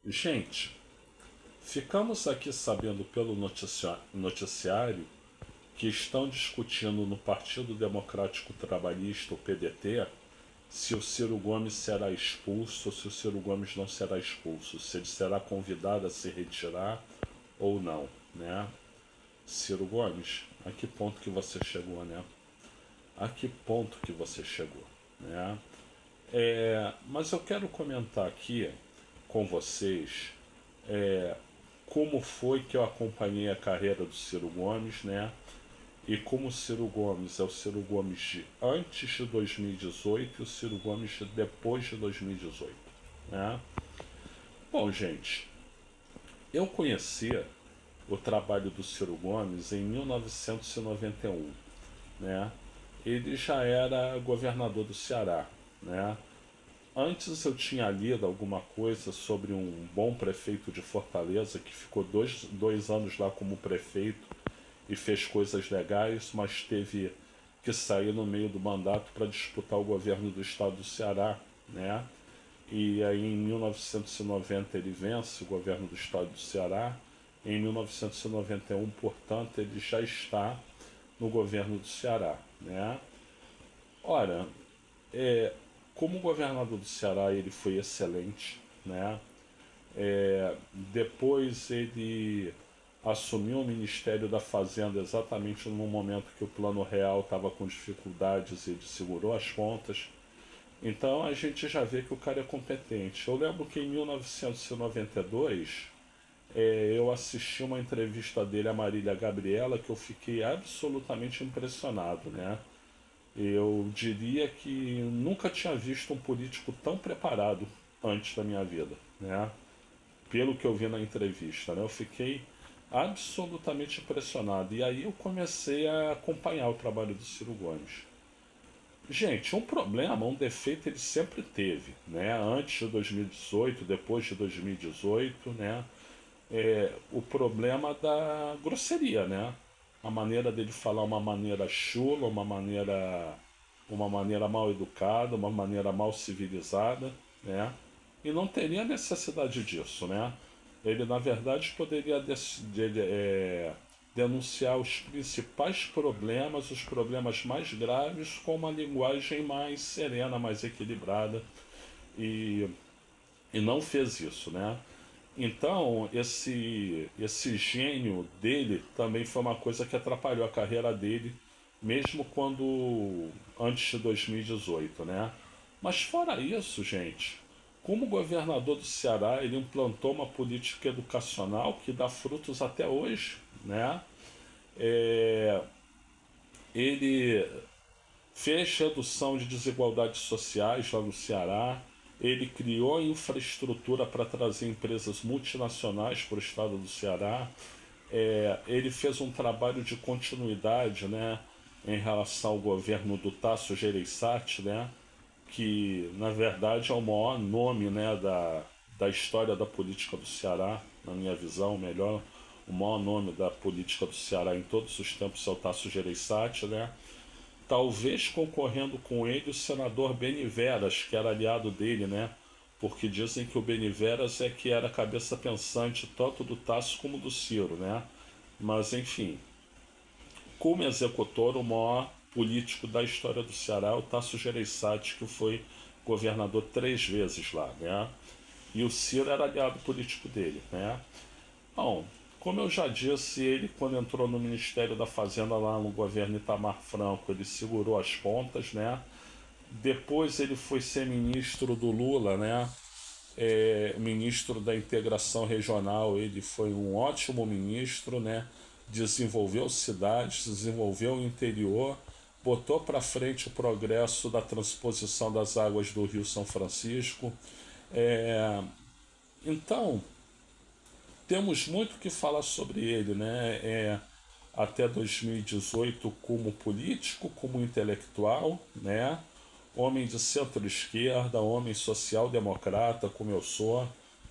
Gente, ficamos aqui sabendo pelo noticiário que estão discutindo no Partido Democrático Trabalhista, o PDT, se o Ciro Gomes será expulso ou se o Ciro Gomes não será expulso, se ele será convidado a se retirar ou não, né? Ciro Gomes, a que ponto que você chegou, né? A que ponto que você chegou, né? Mas eu quero comentar aqui com vocês como foi que eu acompanhei a carreira do Ciro Gomes, né? E como o Ciro Gomes é o Ciro Gomes de antes de 2018 e o Ciro Gomes de depois de 2018, né? Bom, gente, eu conheci o trabalho do Ciro Gomes em 1991, né? Ele já era governador do Ceará, né? Antes eu tinha lido alguma coisa sobre um bom prefeito de Fortaleza que ficou dois anos lá como prefeito e fez coisas legais, mas teve que sair no meio do mandato para disputar o governo do estado do Ceará, né? E aí em 1990 ele vence o governo do estado do Ceará. Em 1991, portanto, ele já está no governo do Ceará, né? Ora, como governador do Ceará ele foi excelente, né? Depois ele assumiu o Ministério da Fazenda exatamente no momento que o Plano Real estava com dificuldades e ele segurou as pontas. Então a gente já vê que o cara é competente. Eu lembro que em 1992 eu assisti uma entrevista dele a Marília Gabriela que eu fiquei absolutamente impressionado, né? Eu diria que nunca tinha visto um político tão preparado antes da minha vida, né? Pelo que eu vi na entrevista, né? Eu fiquei absolutamente impressionado. E aí eu comecei a acompanhar o trabalho do Ciro Gomes. Gente, um problema, um defeito ele sempre teve, né? Antes de 2018, depois de 2018, né? O problema da grosseria, né? A maneira dele falar uma maneira chula, uma maneira mal educada, uma maneira mal civilizada, né? E não teria necessidade disso, né? Ele na verdade poderia denunciar os principais problemas, os problemas mais graves, com uma linguagem mais serena, mais equilibrada, e, e não fez isso, né? Então, esse gênio dele também foi uma coisa que atrapalhou a carreira dele, mesmo quando antes de 2018, né? Mas fora isso, gente, como governador do Ceará, ele implantou uma política educacional que dá frutos até hoje, né? É, ele fez redução de desigualdades sociais lá no Ceará. Ele criou infraestrutura para trazer empresas multinacionais para o estado do Ceará. Ele fez um trabalho de continuidade, né, em relação ao governo do Tasso Gereissati, né, que na verdade é o maior nome, né, da história da política do Ceará, na minha visão, melhor, o maior nome da política do Ceará em todos os tempos é o Tasso Gereissati, né? Talvez concorrendo com ele o senador Beniveras, que era aliado dele, né? Porque dizem que o Beniveras é que era a cabeça pensante tanto do Tasso como do Ciro, né? Mas enfim, como executor, o maior político da história do Ceará é o Tasso Gereissati, que foi governador 3 vezes lá, né? E o Ciro era aliado político dele, né? Bom, como eu já disse, ele quando entrou no Ministério da Fazenda lá no governo Itamar Franco, ele segurou as pontas, né? Depois ele foi ser ministro do Lula, né? Ministro da Integração Regional, ele foi um ótimo ministro, né? Desenvolveu cidades, desenvolveu o interior, botou para frente o progresso da transposição das águas do Rio São Francisco. Então, temos muito que falar sobre ele, né? Até 2018 como político, como intelectual, né? Homem de centro-esquerda, homem social-democrata, como eu sou,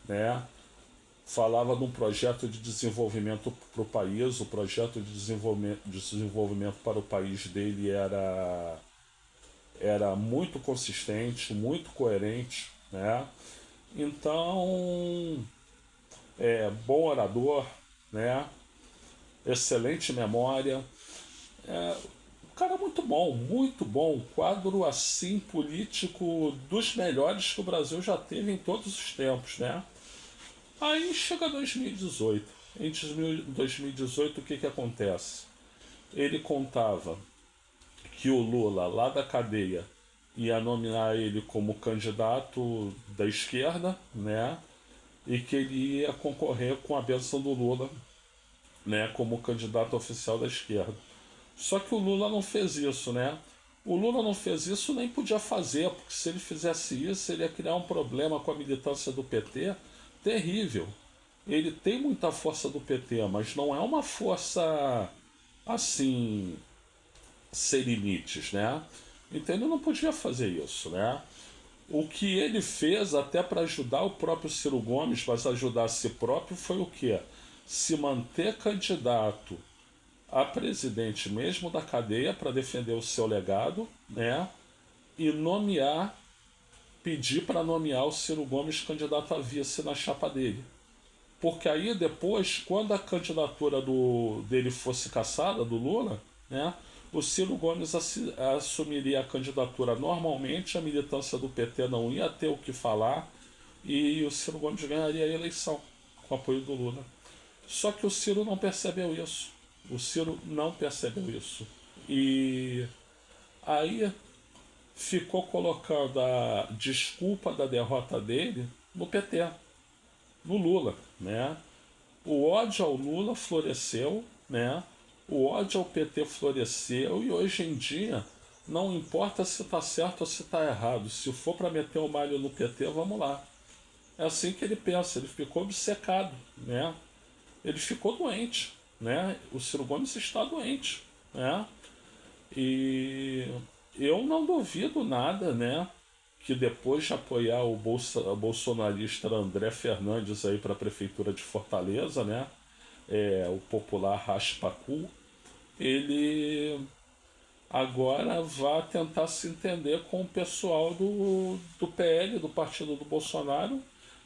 né? Falava de um projeto de desenvolvimento para o país, o projeto de desenvolvimento para o país dele era muito consistente, muito coerente, né? Então, bom orador, né? Excelente memória. Um cara muito bom. Quadro assim político dos melhores que o Brasil já teve em todos os tempos, né? Aí chega 2018. Em 2018 o que que acontece? Ele contava que o Lula lá da cadeia ia nominar ele como candidato da esquerda, né? E que ele ia concorrer com a benção do Lula, né, como candidato oficial da esquerda. Só que o Lula não fez isso, né? O Lula não fez isso, nem podia fazer, porque se ele fizesse isso, ele ia criar um problema com a militância do PT terrível. Ele tem muita força do PT, mas não é uma força assim, sem limites, né? Então ele não podia fazer isso, né? O que ele fez até para ajudar o próprio Ciro Gomes, mas ajudar a si próprio, foi o quê? Se manter candidato a presidente mesmo da cadeia para defender o seu legado, né? E nomear, pedir para nomear o Ciro Gomes candidato a vice na chapa dele. Porque aí depois, quando a candidatura dele fosse cassada, do Lula, né, o Ciro Gomes assumiria a candidatura normalmente, a militância do PT não ia ter o que falar e o Ciro Gomes ganharia a eleição com o apoio do Lula. Só que o Ciro não percebeu isso. O Ciro não percebeu isso. E aí ficou colocando a desculpa da derrota dele no PT, no Lula, né? O ódio ao Lula floresceu, né? O ódio ao PT floresceu e hoje em dia não importa se está certo ou se está errado. Se for para meter o malho no PT, vamos lá. É assim que ele pensa. Ele ficou obcecado, né? Ele ficou doente, né? O Ciro Gomes está doente, né? E eu não duvido nada, né? Que depois de apoiar o bolsonarista André Fernandes aí para a prefeitura de Fortaleza, né? O popular Raspacu, ele agora vai tentar se entender com o pessoal do PL, do partido do Bolsonaro,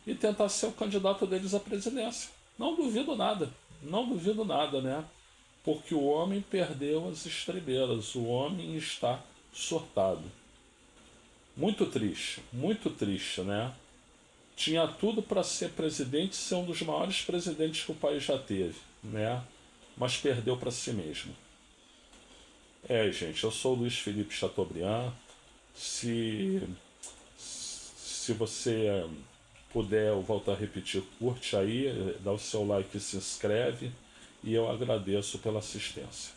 e tentar ser o candidato deles à presidência. Não duvido nada, não duvido nada, né? Porque o homem perdeu as estribeiras, o homem está surtado. Muito triste, né? Tinha tudo para ser presidente, ser um dos maiores presidentes que o país já teve, né? Mas perdeu para si mesmo. Gente, eu sou o Luiz Felipe Chateaubriand. Se, se você puder, eu volto a repetir, curte aí, dá o seu like e se inscreve. E eu agradeço pela assistência.